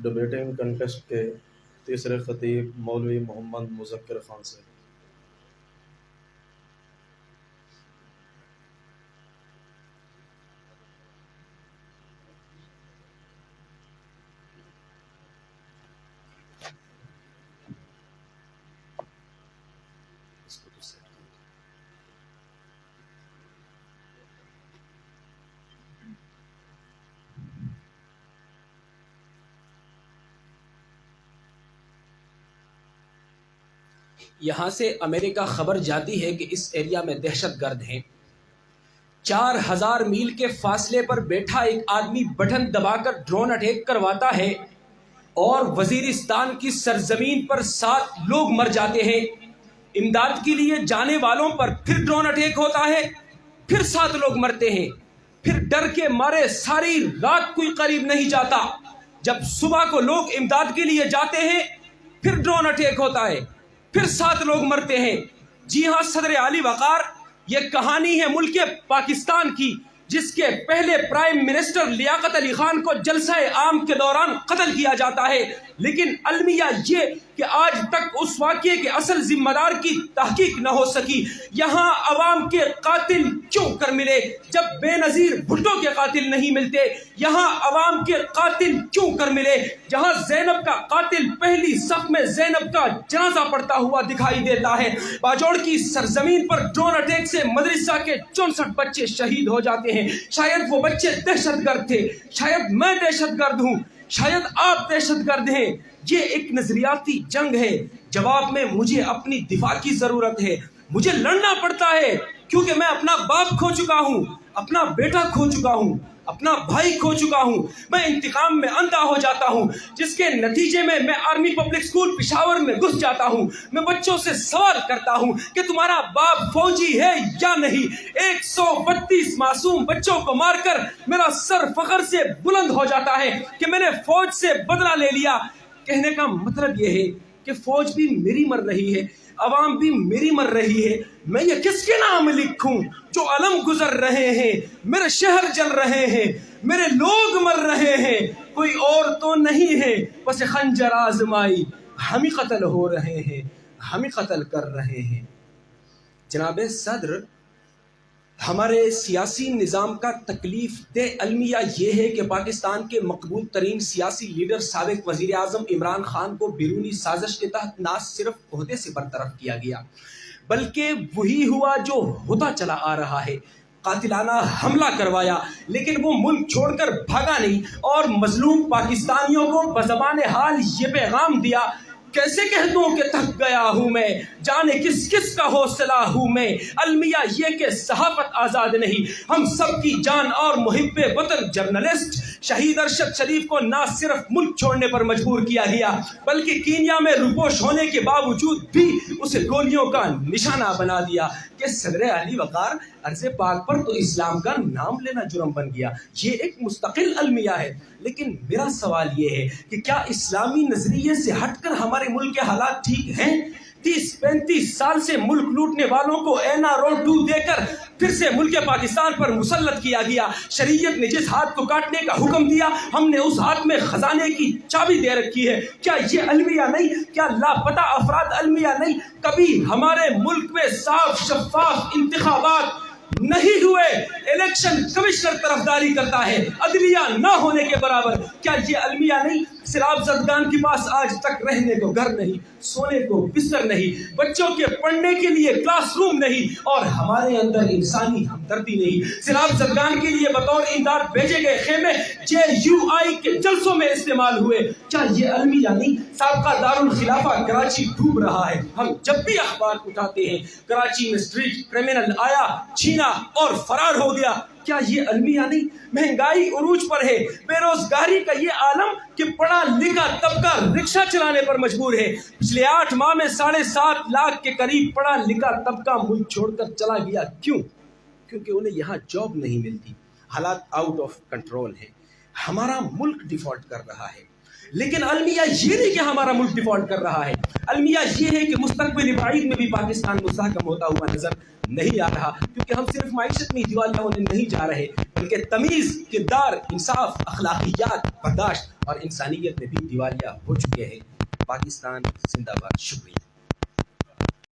Debating contest کے تیسرے خطیب مولوی محمد مذکر خان سے۔ یہاں سے امریکہ خبر جاتی ہے کہ اس ایریا میں دہشت گرد ہیں۔ 4000 میل کے فاصلے پر بیٹھا ایک آدمی بٹن دبا کر ڈرون اٹیک کرواتا ہے اور وزیرستان کی سرزمین پر 7 لوگ مر جاتے ہیں۔ امداد کے لیے جانے والوں پر پھر ڈرون اٹیک ہوتا ہے، پھر 7 لوگ مرتے ہیں۔ پھر ڈر کے مارے ساری رات کوئی قریب نہیں جاتا۔ جب صبح کو لوگ امداد کے لیے جاتے ہیں پھر ڈرون اٹیک ہوتا ہے، پھر 7 لوگ مرتے ہیں۔ جی ہاں صدر اعلی وقار، یہ کہانی ہے ملک پاکستان کی، جس کے پہلے پرائم منسٹر لیاقت علی خان کو جلسہ عام کے دوران قتل کیا جاتا ہے، لیکن المیہ یہ کہ آج تک اس واقعے کے اصل ذمہ دار کی تحقیق نہ ہو سکی۔ یہاں عوام کے قاتل کیوں کر ملے جب بے نظیر بھٹو کے قاتل نہیں ملتے؟ یہاں عوام کے قاتل کیوں کر ملے جہاں زینب کا قاتل پہلی صف میں زینب کا جنازہ پڑتا ہوا دکھائی دیتا ہے؟ باجوڑ کی سرزمین پر ڈرون اٹیک سے مدرسہ کے 64 بچے شہید ہو جاتے ہیں۔ شاید وہ بچے دہشت گرد تھے، شاید میں دہشت گرد ہوں، شاید آپ دہشت گرد ہیں۔ یہ ایک نظریاتی جنگ ہے، جواب میں مجھے اپنی دفاع کی ضرورت ہے۔ مجھے لڑنا پڑتا ہے کیونکہ میں اپنا باپ کھو چکا ہوں، اپنا بیٹا کھو چکا ہوں، اپنا بھائی کھو چکا ہوں۔ میں انتقام میں اندھا ہو جاتا ہوں، جس کے نتیجے میں آرمی پبلک اسکول پشاور میں گھس جاتا ہوں۔ میں بچوں سے سوال کرتا ہوں کہ تمہارا باپ فوجی ہے یا نہیں؟ 132 معصوم بچوں کو مار کر میرا سر فخر سے بلند ہو جاتا ہے کہ میں نے فوج سے بدلہ لے لیا۔ کہنے کا مطلب یہ ہے کہ فوج بھی میری مر رہی ہے، عوام بھی میری مر رہی ہے۔ میں یہ کس کے نام لکھوں جو علم گزر رہے ہیں، میرے شہر جل رہے ہیں، میرے لوگ مر رہے ہیں، کوئی اور تو نہیں ہے بس خنجر آزمائی، ہم ہی قتل ہو رہے ہیں، ہم ہی قتل کر رہے ہیں۔ جناب صدر، ہمارے سیاسی نظام کا تکلیف دہ المیہ یہ ہے کہ پاکستان کے مقبول ترین سیاسی لیڈر سابق وزیر اعظم عمران خان کو بیرونی سازش کے تحت نہ صرف عہدے سے برطرف کیا گیا بلکہ وہی ہوا جو ہوتا چلا آ رہا ہے۔ قاتلانہ حملہ کروایا لیکن وہ ملک چھوڑ کر بھاگا نہیں اور مظلوم پاکستانیوں کو بزبان حال یہ پیغام دیا، کیسے کہہ دوں کہ تھک گیا ہوں میں، جانے کس کس کا حوصلہ ہوں میں۔ المیہ یہ کہ صحافت آزاد نہیں، ہم سب کی جان اور محب وطن جرنلسٹ شہید ارشد شریف کو نہ صرف ملک چھوڑنے پر مجبور کیا گیا بلکہ کینیا میں روپوش ہونے کے باوجود بھی اسے گولیوں کا نشانہ بنا دیا کہ صدر اعلی وقار عرض پاک پر تو اسلام کا نام لینا جرم بن گیا۔ یہ ایک مستقل المیہ ہے، لیکن میرا سوال یہ ہے کہ کیا اسلامی نظریے سے ہٹ کر ہمارے ملک کے حالات ٹھیک ہیں؟ 30-35 سال سے ملک لوٹنے والوں کو NRO 2 دے کر پھر سے ملک پاکستان پر مسلط کیا گیا۔ شریعت نے جس ہاتھ کو کاٹنے کا حکم دیا ہم نے اس ہاتھ میں خزانے کی چابی دے رکھی ہے۔ کیا یہ المیہ نہیں؟ کیا لاپتہ افراد المیہ نہیں؟ کبھی ہمارے ملک میں صاف شفاف انتخابات نہیں ہوئے، الیکشن کمشنر طرفداری کرتا ہے عدلیہ نہ ہونے کے برابر، کیا یہ المیہ نہیں؟ سیلاب زدگان کے پاس آج تک رہنے کو گھر نہیں، سونے کو بستر نہیں، بچوں کے پڑھنے کے لیے کلاس روم نہیں، اور ہمارے اندر انسانی ہمدردی نہیں۔ سیلاب زدگان کے لیے بطور امداد بھیجے گئے خیمے JUI کے جلسوں میں استعمال ہوئے، کیا یہ المیہ نہیں؟ سابقہ دارالخلافہ کراچی ڈوب رہا ہے، ہم جب بھی اخبار اٹھاتے ہیں کراچی میں اسٹریٹ کرمنل آیا، چھینا اور فرار ہو گیا، کیا یہ المیہ نہیں؟ مہنگائی عروج پر ہے، بے روزگاری کا یہ عالم کہ پڑھا لکھا طبقہ رکشہ چلانے پر مجبور ہے۔ پچھلے 8 ماہ میں 7.5 لاکھ کے قریب پڑھا لکھا طبقہ ملک چھوڑ کر چلا گیا۔ کیوں؟ کیونکہ انہیں یہاں جاب نہیں ملتی۔ حالات آؤٹ آف کنٹرول ہیں، ہمارا ملک ڈیفالٹ کر رہا ہے۔ لیکن المیہ یہ نہیں کہ ہمارا ملک ڈیفالٹ کر رہا ہے، المیہ یہ ہے کہ مستقبل بعید میں بھی پاکستان مستحکم ہوتا ہوا نظر نہیں آ رہا، کیونکہ ہم صرف معیشت میں دیوالیہ ہونے نہیں جا رہے بلکہ تمیز، کردار، انصاف، اخلاقیات، برداشت اور انسانیت میں بھی دیوالیہ ہو چکے ہیں۔ پاکستان زندہ باد۔ شکریہ۔